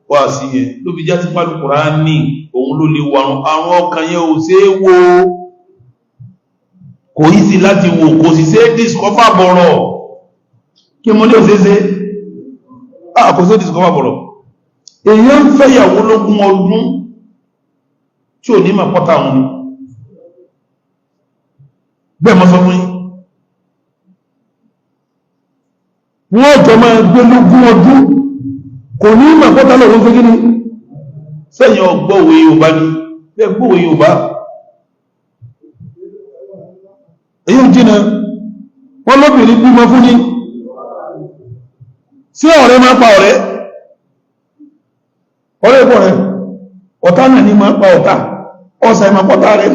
wá sí yẹn ló fi já sí pálù Kùránì òun ló lè wọ àrùn ọkàn yẹn ò ṣe é wo kò yí sí láti wò kò sì ṣe é discover bọ̀rọ̀ kí mo ní ò ṣe é ṣe kò ṣe é discover bọ̀rọ̀ èèyàn ń fẹ́ ìyàwó lógún ọdún tí ò ní mà pọ́ta òun ni bẹ́ẹ̀ mọ́ sọ fún yín wọ́n jọ máa gbé lógún ọdún kò ní mà pọ́ta lọ́wọ́ fẹ́ gíní sẹ́yìn ọgbọ́wé Yorùbá ní bẹ́ẹ̀ gbọ́wé Yorùbá èyí ò jìnà wọ́n lóbìnrin bímọ fún ní sí ọ̀rẹ́ máa pa ọ̀rẹ́ ọ̀rẹ́ ìpọ̀ rẹ̀ ọ̀tá náà ní máa pa ọ̀tá ọ̀sà ìmọ̀ pọ́ta rẹ̀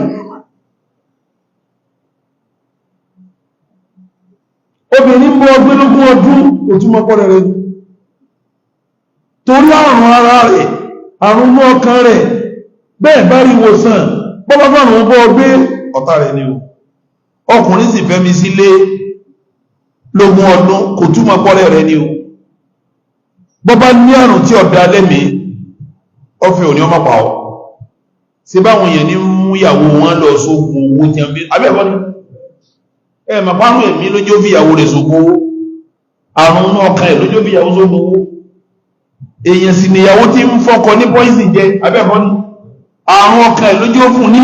obìnrin bọ́ ọgbẹ́lógún ọdún òtúmọ̀ pọ́ rẹ̀ torí àrùn ara rẹ̀ àrùn mọ́ ọkàn rẹ̀ bẹ́ẹ̀ bá rí ìwòsàn bọ́bá fàrùn ọgbọ́ ọgbẹ́ ọ̀tá rẹ̀ ni ọkùnrin sì fẹ́ mi sílé lógún ọdún kò túmọ̀ pọ́ rẹ̀ ni bọ́bá ní àrùn tí ọ̀dá lẹ́mí ọfẹ́ òní ọmọ pa ọ́ sí báwọn èèyàn ní mú ìyàwó wọn lọ sógun owó tí a ń bí abẹ́ẹ̀kọ́ ni màpárùn èmi lójó fi ìyàwó rẹ̀ sógun owó àrùn náà ọkàn ẹ̀ lójó fi ìyàwó sógun owó èèyàn sì níyàwó tí ń fọ́kọ ní pọ́ìsì jẹ abẹ́ẹ̀kọ́ ni àrùn ọkàn ẹ̀ lójó fún ní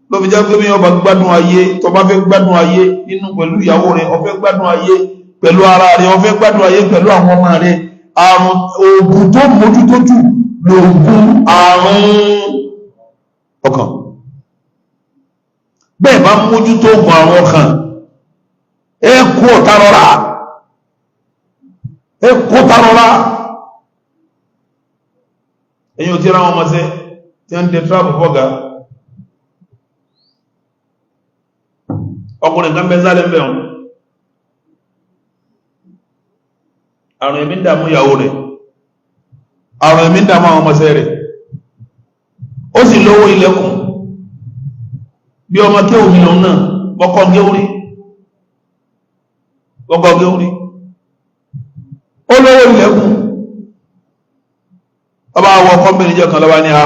ló fi jẹ́ pé bí ọba gbádùn ayé tó bá fẹ́ gbádùn ayé nínú pẹ̀lú ìyàwó rẹ̀ ó fẹ́ gbádùn ayé pẹ̀lú ara rẹ̀ ó fẹ́ gbádùn ayé pẹ̀lú àwọn ọmọ rẹ̀ àrùn oògùn tó mójútó jù lòògùn àrùn ọkàn bẹ́ẹ̀ bá mójútó oògùn àrùn ọkàn ẹ kú ọ̀tá rọra èyí ò tí ra wọn mọ́ sí tí ó ń dẹ tíráàbù fọ́gá ọkùnrin kan bẹ́ sálẹ̀ mẹ́rin àrùn ẹ̀mí ń dàmú ìyàwó rẹ̀ àrùn ẹ̀mí ń dàmú àwọn ọmọọṣẹ́ rẹ̀ ó sì lówó ilẹ̀kùn bí ọmọ kí omi lòun náà bọ́kọ́ géúrí ó lówó ilẹ̀kùn ọba àwọ̀ kọ́mpìnì jẹ́ kan lọ́wọ́ ní a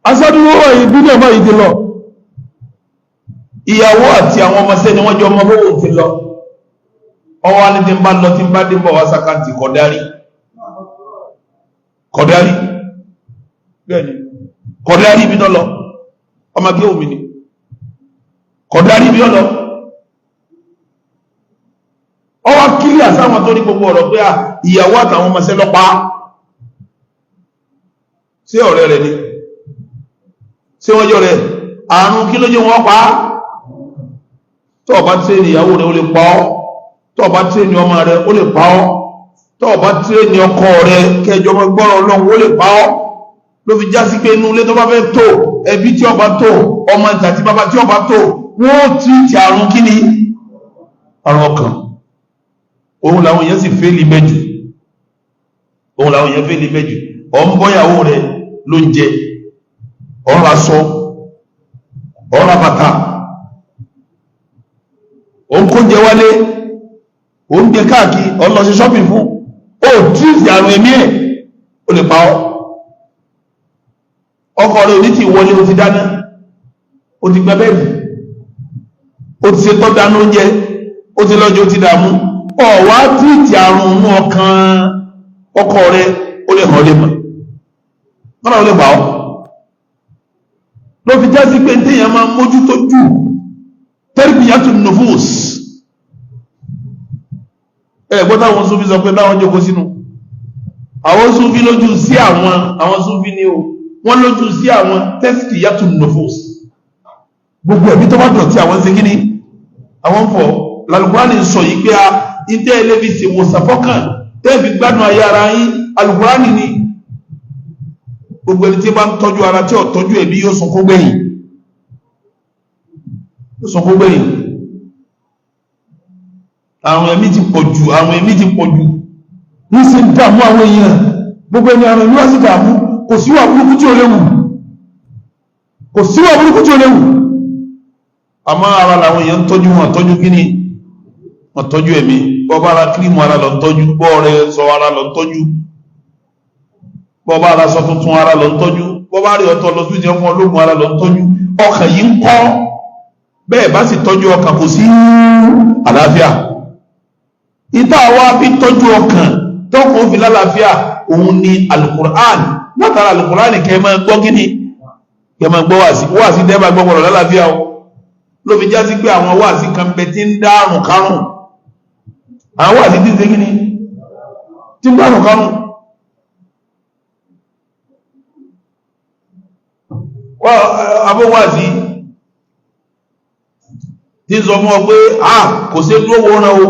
asádúró ìbílẹ̀ ọmọ ìdí lọ ìyàwó àti àwọn ọmọọṣẹ́ ni wọ́n jọ ọmọ bówó ti lọ ọwọ́ ní tí ń bá lọ tí ń bá dé bọ̀ wá sákàntì kọ̀dárí bí lọ́lọ ọmọ kí omi ni kọ̀dárí bí lọ́lọ ọwọ́ kílì àsáwọn tó ní gbogbo ọ̀rọ̀ pé ìyàwó àtàwọn ọmọọṣẹ́ lọ́pàá sí ọ̀rẹ́ rẹ̀ ni sí wọ́n jọ rẹ̀ àrùn kí ló jẹ́ wọ́n pa tó bá tí ìyàwó rẹ̀ ó lè pa ọ́ tó bá tí ní ọmọ rẹ̀ ó lè pa ọ́ tó bá tí ní ọkọ rẹ̀ kẹjọ gbọ́rọ̀ Ọlọ́run ó lè pa ọ́ ló fi já sí pé inú ilé tó bá fẹ́ tó ẹbí tí ọba tó ọmọ ìtàtí bàbá tí ọba tó wọ́n tí ti àrùn kí ni àrùn ọkàn òun làwọn èèyàn sì fẹ́ lè mẹ́jù ọ̀n bọ́yàwó rẹ̀ ló ń jẹ ọ̀rọ̀ aṣọ ọ̀rọ̀ bàtà òun kó jẹ wálé òun jẹ káàkiri ọlọ́sí shopping fún ó tí ìsì àrùn ẹ̀mí ẹ̀ ó lè pa ọ́ ọkọ rẹ̀ òní ti wọlé ó ti dáná ó ti gbẹ bẹ́ẹ̀dì ó ti ṣe tọ́ dáná oúnjẹ ó ti lọ́jọ́ ó ti dààmú ọ̀wá tí ìtì àrùn inú ọkàn ọkọ rẹ̀ ó lè hàn lè mọ̀ mọ́nà ó lè pa ọ́ ló fi já sí pé téèyàn máa mójútó jù tarbiyatu nufus ẹ̀gbọ́n táwọn súnfí sọ pé táwọn jókòó sínú àwọn súnfí lójú sí àwọn súnfí ní o wọ́n lójú sí àwọn tarbiyatu nufus gbogbo ẹ̀bí tó bá dọ̀tí àwọn ṣe kíní àwọn fọ̀ Al-Qur'ani sọ yìí pé a ìtẹ́ ẹlẹ́bí ṣe mọ̀sàfọ́kàn tẹ́ẹ̀fì gbádùn ayé ara yín Al-Qur'ani ni gbogbo ẹni tí bá ń tọ́jú ara tí ó tọ́jú ẹbí yóò sunkún gbẹ̀yìn àwọn ẹ̀mí ti pọ̀ jù ní sí dàmú àwọn èèyàn gbogbo ẹni àrùn ìlú àti dàmú kò síwà burúkú tí ó léwu àmọ́ ara làwọn èèyàn tọ́jú wọn tọ́jú kíní wọn tọ́jú ẹ̀mí bọ́bá ara kírímù ara lọ tọ́jú, bọ́ọ̀rẹ́ sọ ara lọ tọ́jú, bọ́bá ara sọ tuntun ara lọ tọ́jú, bọ́bá rí ọ̀tọ̀ lọ sí ìjẹun ológun ara lọ tọ́jú. Ọkàn yìí ń kọ́ bẹ́ẹ̀ bá sì tọ́jú ọkàn kò sí àlàáfíà. Ìta wa fi tọ́jú ọkàn tọ́kùn ó fi lálàáfíà òun ni Al-Qur'an. Látara Al-Qur'an kẹ́ máa gbọ́ kíni, kẹ́ máa gbọ́ wàásí dẹ́bà gbọ́gbọ́rọ̀ lálàáfíà o. Ló fi já sí pé àwọn wàásí kan bẹ tí ń dá àrùn kárùn, àwọn wàásí tí ń ṣe kíni tí ń dá àrùn kárùn. Abọ́wàásí tí ń sọ fún ọ pé kò sí dúró wo rán o,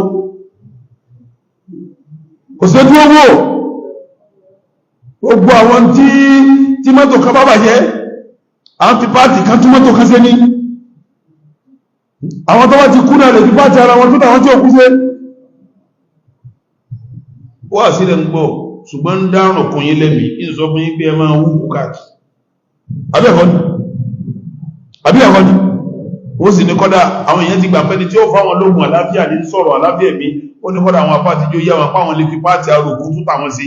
kò sí dúró wò gbogbo àwọn tí mọ́tò kan bá bàjẹ́ àwọn ti pàtì kan tún mọ́tò kan ṣe ní àwọn tó wá ti kú náà lè fi pàtì ara wọn tó tàwọn tí ó kú ṣe. Wà sílẹ̀ ń gbọ́ ṣùgbọ́n ń dárùn kún yín lẹ́mí ń sọ fún yín pé ẹ máa wú bùkátì àbíẹ̀kọ́ ni ó sì ní kọ́dá àwọn èèyàn ti gbà pẹ́ni tí ó fáwọn lóògùn àláfíà ní sọ̀rọ̀ àláfíà mi ó ní kọ́dá àwọn apá àtijọ́ yá wọn páwọn lè fi pàtì àròkú tó tàwọn sí.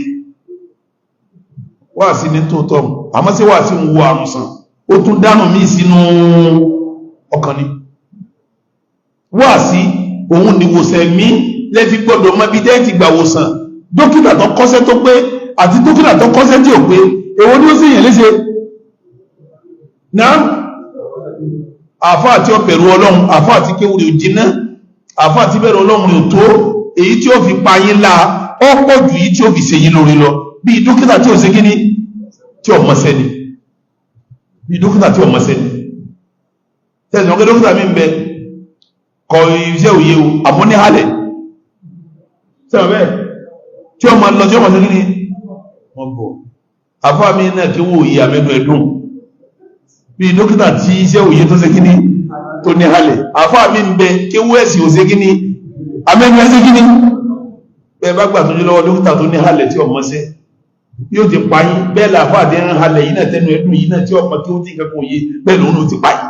Wà sí ní tòótọ́ àmọ́ sí wà sí ń wo àrùn sàn ó tún dánù mí sínú ọkàn ni. Wà sí òun ni wòsàn mí lẹ́fi gbọ́dọ̀ mọ́ bí dẹ́ẹ̀tì gbà wòsàn dókítà tó kọ́ṣẹ́ tó pé àti dókítà tó kọ́ṣẹ́ tí ò pé èwo ni ó sì yẹn léṣe náà. Àfá àti ọ̀bẹ̀rù Ọlọ́run, àfá àti kéwúrì ò jiná, àfá àti bẹ̀rù Ọlọ́run ò tó èyí tí ó fi pa yín láà ọ̀pọ̀ jù yìí tí ó fi ṣe yín lórí lọ bí dókítà tí ó ṣe kíní tí ó mọ́sẹ́ ni, bí dókítà tí ó mọ́sẹ́ ni. Tẹ́sí ọ̀gẹ́ dókítà mi ń bẹ kọ iṣẹ́ òye o àmọ́ ní hálẹ̀ sẹ́wọ̀n bẹ́ẹ̀ tí ó máa lọ tí ó máa ṣe kíní wọ́n bọ̀. Àfá mi náà kí wọ́n òye àmẹ́nu ẹ̀dùn bí dókítà tí iṣẹ́ òye tó ṣe kíní tó ní halẹ̀. Àfáà mi ń bẹ kí wó ẹ̀sì ò ṣe kíní amẹ́nu ẹ̀sẹ̀ kíní bẹ́ẹ̀ bá gbà tó jẹ́ lọ́wọ́ dókítà tó ní halẹ̀ tí ọmọ ṣe yóò ti payín bẹ́ẹ̀ làfáà dé ń halẹ̀ yìí náà tẹnu ẹ̀dùn yìí náà tí ọmọ kí ó ti kẹ́kọ̀ọ́ yé bẹ́ẹ̀ lòun ló ti payín.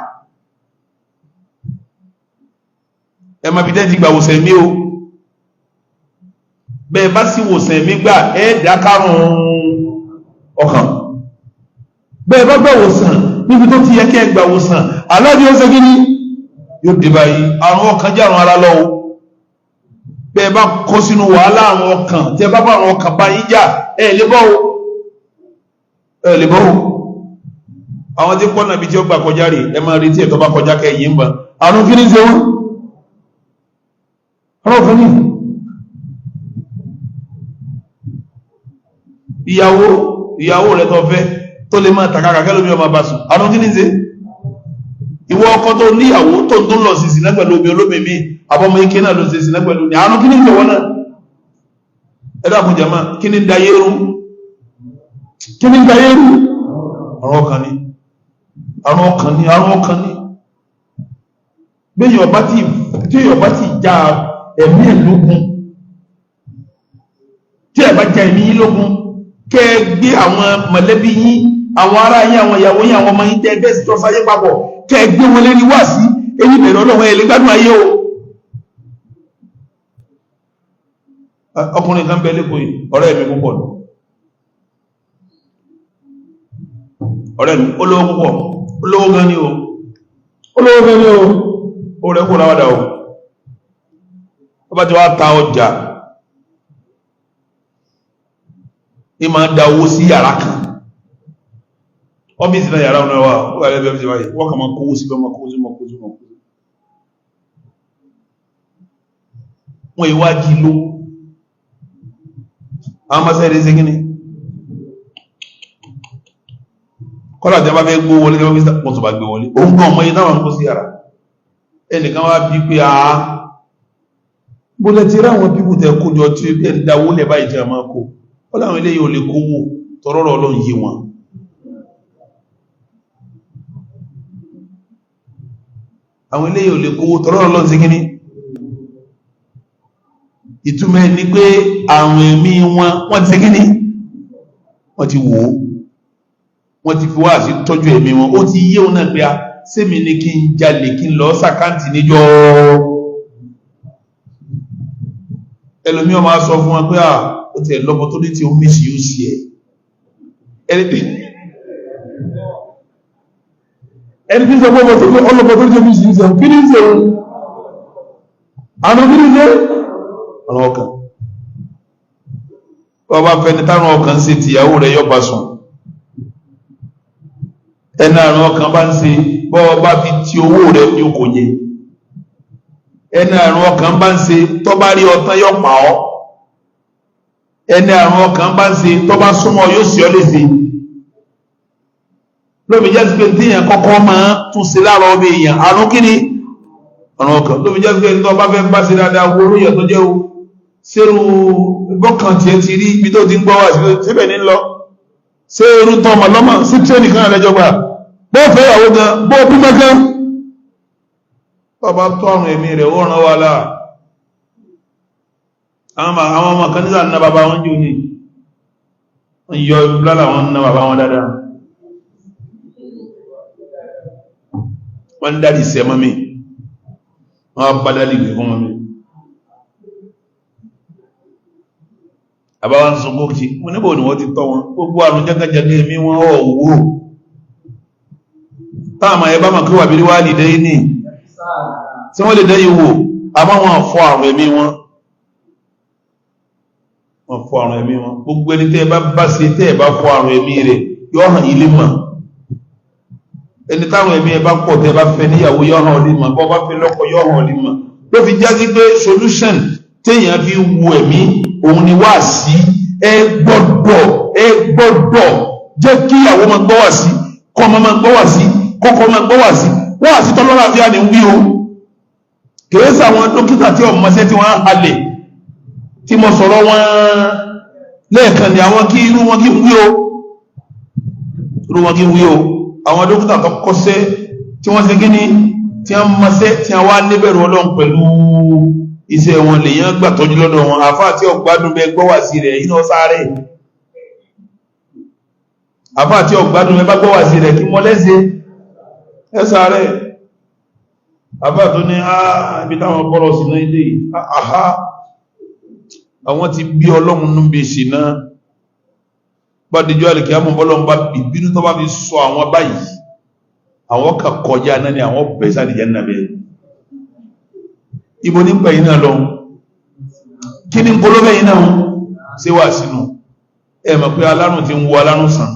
Ẹ má fi dẹ́ ti gbà wòsàn mi o bẹ́ẹ̀ bá sì wòsàn mi gbà ẹ̀ dákàrùn ọkàn bẹ́ẹ̀ bá gbà wòsàn níbi tó ti yẹ kí ẹ gbà wòsàn aláàdí ó ṣe kí ní yóò dé báyìí. Àrùn ọkàn jẹ́ àrùn ara lọ́wọ́ bẹ́ẹ̀ bá kó sínú wàhálà àrùn ọkàn tí ẹ bá bá àrùn ọkàn bá yín jà ẹ lè bọ́ àwọn tí pọ́nà bí tí ó gbà kọjá rè ẹ máa retí ẹ̀tọ́ bá kọjá kẹ́yìn ń bá àrùn kí ní ṣe wọ́n àrùn ọkàn ní ìyàwó rẹ̀ tó fẹ́ tó lè máa tàkàkà kẹ́lómi ọmọ bá sùn àrùn kí ní ṣe. Ìwọ ọkọ tó níyàwó tó ń lọ sí ìsìnà pẹ̀lú omi olómi mi àbọ́mọ ike náà ló ṣe ìsìnà pẹ̀lú ní àrùn kí ní ṣe wọ́n náà. Ẹ dákun jàmá kí ní dayé rú àrùn ọkàn ni bẹ́ẹ̀ ọba tí já ẹ̀mí ẹ̀ lógún tí ẹ̀ bá já ẹ̀mí yín lógún kẹ́ gbé àwọn mọ̀lẹ́bí yín àwọn ará yín àwọn ìyàwó yín àwọn ọmọ yín tẹ́ bẹ́ẹ̀ sí tó sáyé papọ̀ kẹ́ gbé wọn lérí wá sí èyí bẹ̀rẹ̀ Ọlọ́run ẹ̀ lè gbádùn ayé o. Ọkùnrin kan bẹ lẹ́kọ̀ọ́ yìí ọ̀rẹ́ mi púpọ̀ ọ̀rẹ́ mi olówó púpọ̀ olówó gan ni o ó rẹ̀ kó ráwádà o ọba tí wá ta ọjà ní máa da owó sí yàrá kan ọ́fíìsì náà yàrá ọ̀nà wà ó wà lẹ́bẹ̀ẹ́ bí wáyé wọ́n kà máa kówó sí bẹ́ẹ̀ máa kówó sí wọ́n ìwájí ló àwọn máa sẹ́rẹ̀ sí gíní kọ́lá tí a bá fẹ́ gbó wọlé lọ́wọ́ mr pọ̀tù bá gbé wọlé òun gan ọmọ yìí náà wọ́n kó sí yàrá ẹnìkan wá bí pé bó lẹ́ ti rí àwọn pípù tẹ kójọ tí ẹ̀ ń dáwó lẹ́ báyìí jẹ́ máa kó wọ́n láwọn eléyìí ò lè kówó tọrọrọ Ọlọ́run yé wọn àwọn eléyìí ò lè kówó tọrọrọ Ọlọ́run sí gíní ìtumọ̀ ní pé àwọn ẹ̀mí wọ́n ti gíní wọ́n ti wò ó wọ́n ti fi wá sí tọ́jú ẹ̀mí wọn ó ti yé wọn náà pé sẹ́mi ní kí n jalè kí n lọ sàkáǹtì níjọ́ ẹlòmí ọmọ sọ fún wọn pé ó ti ẹ̀lọ́pọ̀ tó ní tí ó mí sí ó sí ẹni tí sọ fún ọmọ tó ní ọlọ́pọ̀ tó ní tí ó mí sí ó sí kí ní ṣe àwọn kí ní ṣe ọ̀nà ọkàn wọ́n bá fẹ́ni táwọn ọkàn sí tìyàwó rẹ̀ yọ́ bá sùn ẹni àrùn ọkàn bá ń ṣe bọ́ bá fi ti owó rẹ̀ ní okò yẹ ẹni àrùn ọkàn bá ń ṣe tó bá rí ọtán yọ pa ọ́ ẹni àrùn ọkàn bá ń ṣe tó bá súnmọ́ yóò sí ọ léṣe lóbi jẹ́ pé tíyàn kọ́kọ́ máa tún ṣe lára ọbẹ̀ èèyàn àrùn kíni àrùn ọkàn lóbi jẹ́ pé tó bá fẹ́ bá ṣe dáadáa wo oríyàn tó jẹ́ o ṣérú bọ́kàn tiẹ̀ ti rí ibi tó ti ń gbọ́ wá síbẹ̀ ní lọ ṣé irú tán ọmọ lọ́mọ sí tírénì kan àlẹ́jọ́ gbà bó fẹ́ ìyàwó gan bó bí mẹ́gán bàbá tó àrùn ẹ̀mí rẹ̀ ó ràn wá láà àwọn ọmọ kan nígbà ná bàbá wọn jù ní wọ́n yọ lára wọn ná bàbá wọn dáadáa wọ́n ń dárí ìṣẹ́ mọ́mí wọ́n bá dárí ìgbè fún mọ́mí àbáwọn sọ gbókì wọ́n níbò ní wọ́n ti tọ́ wọn gbogbo àrùn jẹ́gẹ́jẹ́gẹ́ ẹ̀mí wọn ọ̀wọ́ táàmà ẹbá mọ̀ kí wà bí wá lè dẹ́ ní tí wọ́n lè dẹ́ ìwò àmọ́ wọn fọ́ àrùn ẹ̀mí wọn fọ́ àrùn ẹ̀mí wọn gbogbo ẹni tẹ́ bá bá ṣe tẹ́ bá fọ́ àrùn ẹ̀mí rẹ̀ yóò hàn ilé mọ̀ ẹni táwọn ẹ̀mí ẹ bá pọ̀ tẹ́ bá fẹ́ níyàwó yóò hàn ọdí mọ̀ bọ́ bá fẹ́ lọ́kọ yóò hàn ọdí mọ̀ ló fi já sí pé solution téèyàn fi wu ẹ̀mí òun ni wá sí ẹ gbọ́dọ̀ jẹ́ kí ìyàwó máa gbọ́ wá sí kọ́ ọmọ máa gbọ́ wá sí kọ́kọ́ máa gbọ́ wá sí wọ́n àti tọ́lọ́rọ̀ àfíà ní wí o kìí sàwọn dókítà tí ọmọṣẹ́ tí wọ́n halẹ̀ tí mo sọ̀rọ̀ wọn lẹ́ẹ̀kan ní àwọn kí irú wọn kí wí o àwọn dókítà tó kọ́ṣẹ́ tí wọ́n ṣe kí ní tí wọ́n mọṣẹ́ tí wọ́n wá níbẹ̀rù Ọlọ́run pẹ̀lú iṣẹ́ wọn lèyàn gbà tọ́jú lọ́dọ̀ wọn àfáà tí ọgbádùn bẹ gbọ́ wá sí rẹ̀ iná sáré àfáà tí ọgbádùn bẹ bá gbọ́ wá sí rẹ̀ kí mọ́ lẹ́sẹ̀ ẹsà rẹ̀ àfáà tó ní ibi táwọn bọ́rọ̀ sí náà ilé àhá àwọn ti bí Ọlọ́run nú bí sí náà bá dìjọ́ àlèkè àmọ́ bọ́lọ́run bá ìbínú tó bá fi sọ àwọn báyìí àwọn kà kọjá náà ni àwọn bẹ̀ sáà nìjẹ́ náà bẹ́ẹ̀ ibo ní pẹ̀ iná lọ kí ní polówẹ́ iná ṣe wà sínú ẹ mọ̀ pé alárùn ti ń wo alárùn sàn